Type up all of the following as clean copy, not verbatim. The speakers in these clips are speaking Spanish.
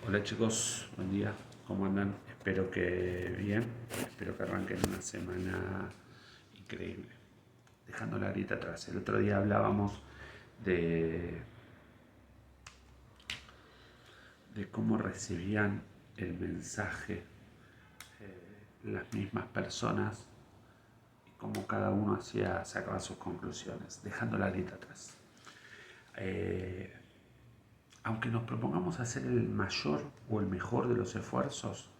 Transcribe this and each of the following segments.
Hola chicos, buen día, ¿cómo andan? Espero que bien, espero que arranquen una semana increíble, dejando la grieta atrás. El otro día hablábamos de, de cómo recibían el mensaje las mismas personas y cómo cada uno sacaba sus conclusiones, dejando la grieta atrás. Eh, Aunque nos propongamos hacer el mayor o el mejor de los esfuerzos,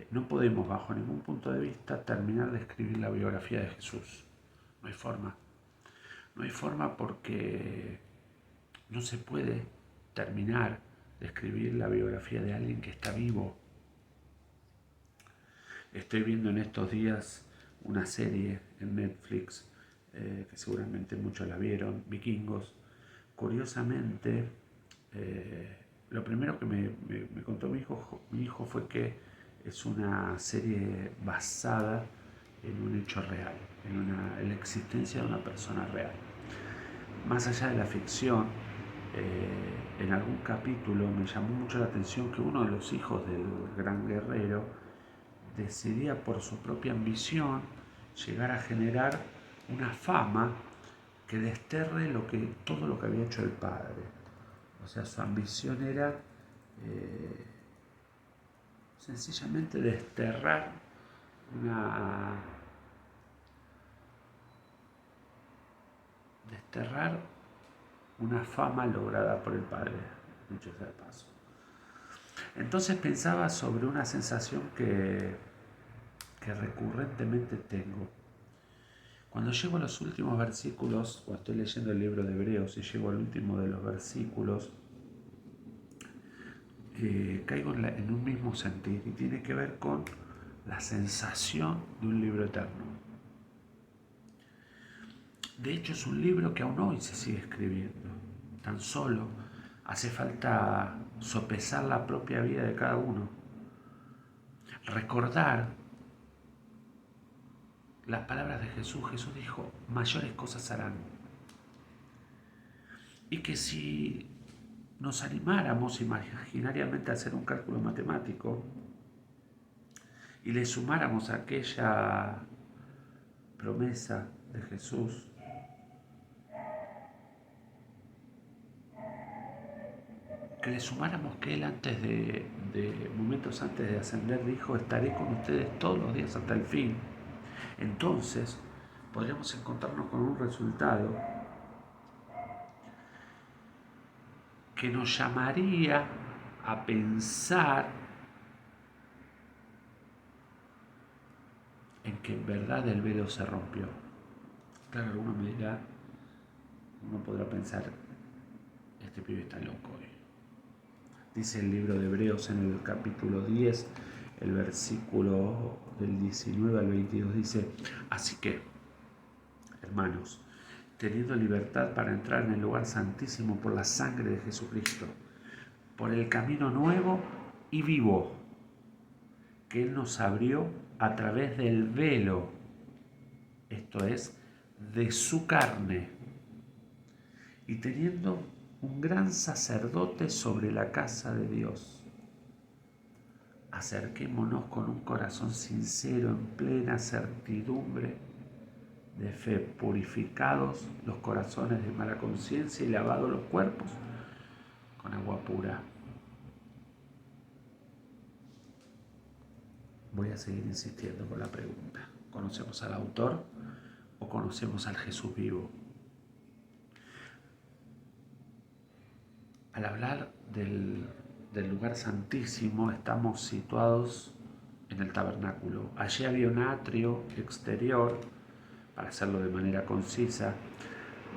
no podemos bajo ningún punto de vista terminar de escribir la biografía de Jesús. No hay forma. No hay forma porque no se puede terminar de escribir la biografía de alguien que está vivo. Estoy viendo en estos días una serie en Netflix, que seguramente muchos la vieron, Vikingos. Curiosamente, lo primero que me contó mi hijo fue que es una serie basada en un hecho real, en la existencia de una persona real. Más allá de la ficción, en algún capítulo me llamó mucho la atención que uno de los hijos del gran guerrero decidía por su propia ambición llegar a generar una fama que desterre todo lo que había hecho el padre. O sea, su ambición era eh, sencillamente una, desterrar una fama lograda por el padre, dicho sea de paso. Entonces pensaba sobre una sensación que recurrentemente tengo. Cuando llego a los últimos versículos, o estoy leyendo el libro de Hebreos y llego al último de los versículos, caigo en un mismo sentir y tiene que ver con la sensación de un libro eterno. De hecho, es un libro que aún hoy se sigue escribiendo. Tan solo hace falta sopesar la propia vida de cada uno, recordar las palabras de Jesús. Jesús dijo, mayores cosas harán. Y que si nos animáramos imaginariamente a hacer un cálculo matemático y le sumáramos aquella promesa de Jesús, que le sumáramos que él momentos antes de ascender dijo, estaré con ustedes todos los días hasta el fin. Entonces podríamos encontrarnos con un resultado que nos llamaría a pensar en que en verdad el velo se rompió. Claro, uno podrá pensar, este pibe está loco hoy. Dice el libro de Hebreos en el capítulo 10, el versículo del 19 al 22, dice, así que, hermanos, teniendo libertad para entrar en el lugar santísimo por la sangre de Jesucristo, por el camino nuevo y vivo que Él nos abrió a través del velo, esto es, de su carne, y teniendo un gran sacerdote sobre la casa de Dios, acerquémonos con un corazón sincero, en plena certidumbre de fe, purificados los corazones de mala conciencia y lavados los cuerpos con agua pura. Voy a seguir insistiendo con la pregunta. ¿Conocemos al autor o conocemos al Jesús vivo? Al hablar del lugar santísimo, estamos situados en el tabernáculo. Allí había un atrio exterior, para hacerlo de manera concisa.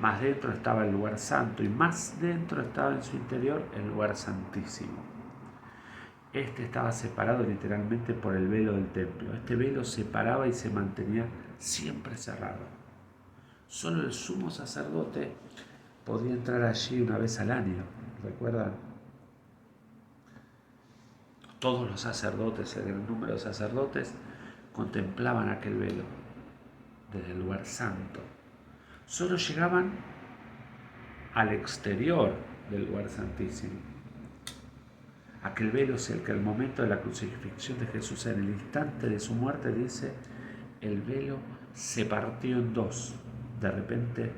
Más dentro estaba el lugar santo y más dentro estaba en su interior el lugar santísimo. Este estaba separado literalmente por el velo del templo. Este velo separaba y se mantenía siempre cerrado. Solo el sumo sacerdote podía entrar allí una vez al año. ¿Recuerdan? Todos los sacerdotes, el gran número de sacerdotes, contemplaban aquel velo desde el lugar santo. Solo llegaban al exterior del lugar santísimo. Aquel velo es el que al momento de la crucifixión de Jesús, en el instante de su muerte, dice, el velo se partió en dos. De repente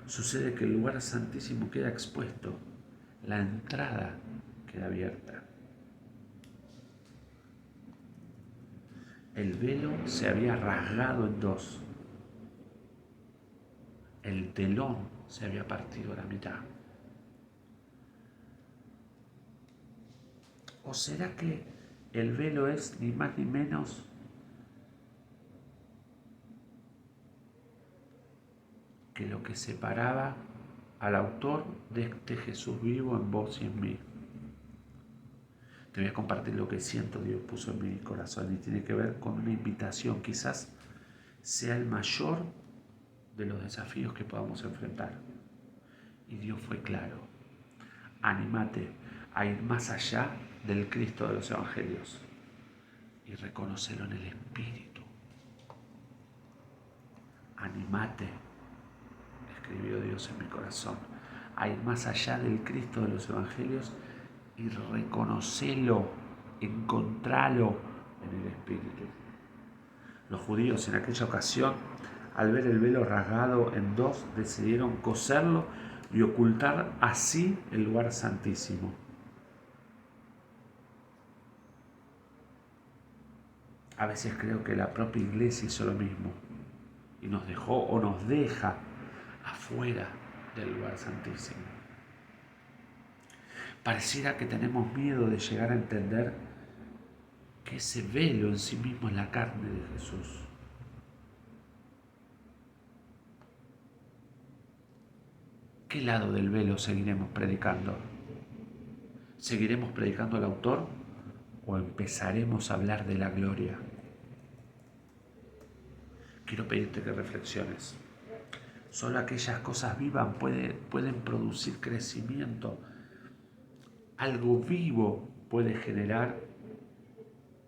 sucede que el lugar santísimo queda expuesto, la entrada queda abierta. El velo se había rasgado en dos. El telón se había partido a la mitad. ¿O será que el velo es ni más ni menos que lo que separaba al autor de este Jesús vivo en vos y en mí? Te voy a compartir lo que siento Dios puso en mi corazón y tiene que ver con una invitación. Quizás sea el mayor de los desafíos que podamos enfrentar. Y Dios fue claro. Anímate a ir más allá del Cristo de los Evangelios y reconocerlo en el Espíritu. Anímate, escribió Dios en mi corazón, a ir más allá del Cristo de los Evangelios y reconocerlo, encontrarlo en el Espíritu. Los judíos en aquella ocasión, al ver el velo rasgado en dos, decidieron coserlo y ocultar así el lugar santísimo. A veces creo que la propia iglesia hizo lo mismo y nos dejó o nos deja afuera del lugar santísimo. Pareciera que tenemos miedo de llegar a entender que ese velo en sí mismo es la carne de Jesús. ¿Qué lado del velo seguiremos predicando? ¿Seguiremos predicando al autor o empezaremos a hablar de la gloria? Quiero pedirte que reflexiones. Solo aquellas cosas vivas pueden producir crecimiento. Algo vivo puede generar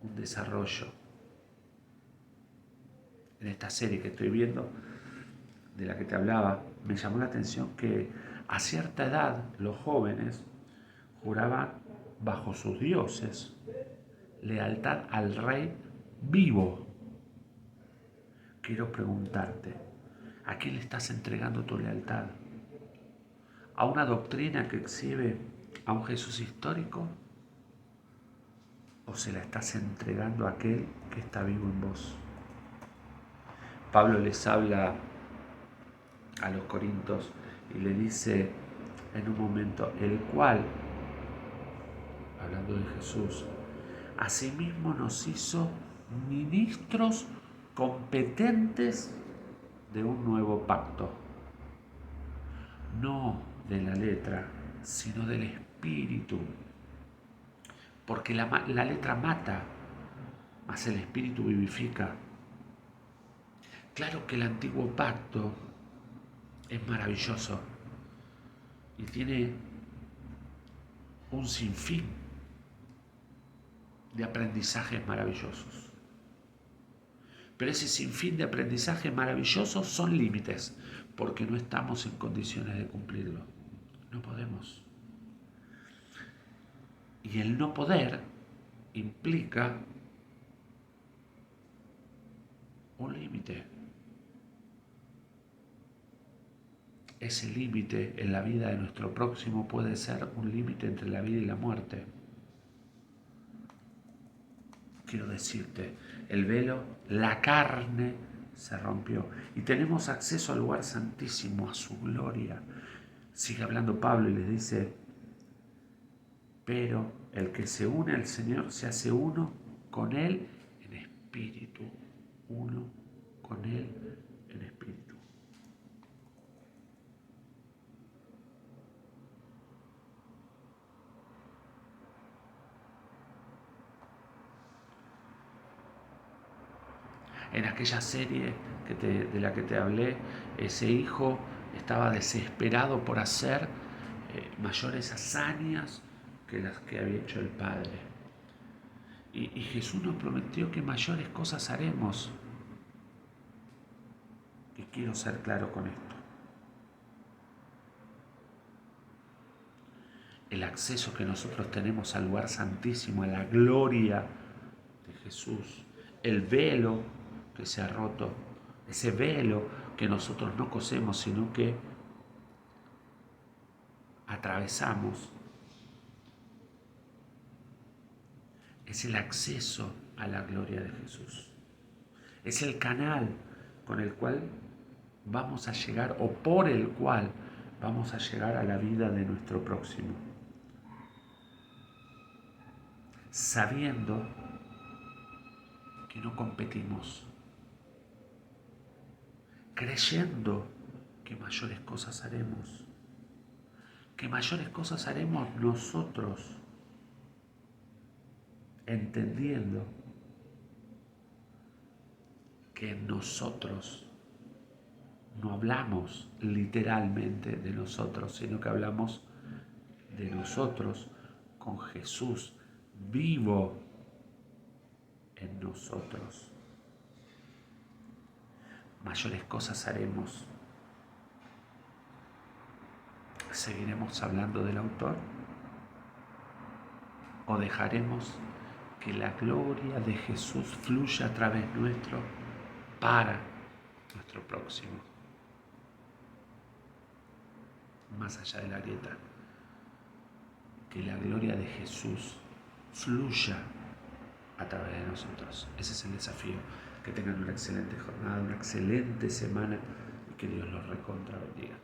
un desarrollo. En esta serie que estoy viendo, de la que te hablaba, me llamó la atención que a cierta edad los jóvenes juraban bajo sus dioses lealtad al rey vivo. Quiero preguntarte, ¿a quién le estás entregando tu lealtad? ¿A una doctrina que exhibe a un Jesús histórico? ¿O se la estás entregando a aquel que está vivo en vos? Pablo les habla a los corintios y le dice en un momento, el cual, hablando de Jesús, asimismo nos hizo ministros competentes de un nuevo pacto, no de la letra, sino del espíritu, porque la letra mata, mas el espíritu vivifica. Claro que el antiguo pacto es maravilloso y tiene un sinfín de aprendizajes maravillosos. Pero ese sinfín de aprendizajes maravillosos son límites, porque no estamos en condiciones de cumplirlo. No podemos. Y el no poder implica un límite. Ese límite en la vida de nuestro próximo puede ser un límite entre la vida y la muerte. Quiero decirte, el velo, la carne se rompió y tenemos acceso al lugar santísimo, a su gloria. Sigue hablando Pablo y les dice, pero el que se une al Señor se hace uno con Él en espíritu, uno con Él en espíritu. En aquella serie de la que te hablé, ese hijo estaba desesperado por hacer mayores hazañas que las que había hecho el padre. Y Jesús nos prometió que mayores cosas haremos. Y quiero ser claro con esto. el acceso que nosotros tenemos al lugar santísimo, a la gloria de Jesús, el velo que se ha roto, ese velo que nosotros no cosemos, sino que atravesamos, es el acceso a la gloria de Jesús. Es el canal con el cual vamos a llegar, o por el cual vamos a llegar a la vida de nuestro próximo. Sabiendo que no competimos, creyendo que mayores cosas haremos, nosotros, entendiendo que nosotros no hablamos literalmente de nosotros, sino que hablamos de nosotros con Jesús vivo en nosotros. Mayores cosas haremos. ¿Seguiremos hablando del autor? ¿O dejaremos que la gloria de Jesús fluya a través nuestro para nuestro próximo? Más allá de la grieta, que la gloria de Jesús fluya a través de nosotros. Ese es el desafío. Que tengan una excelente jornada, una excelente semana y que Dios los recontra bendiga.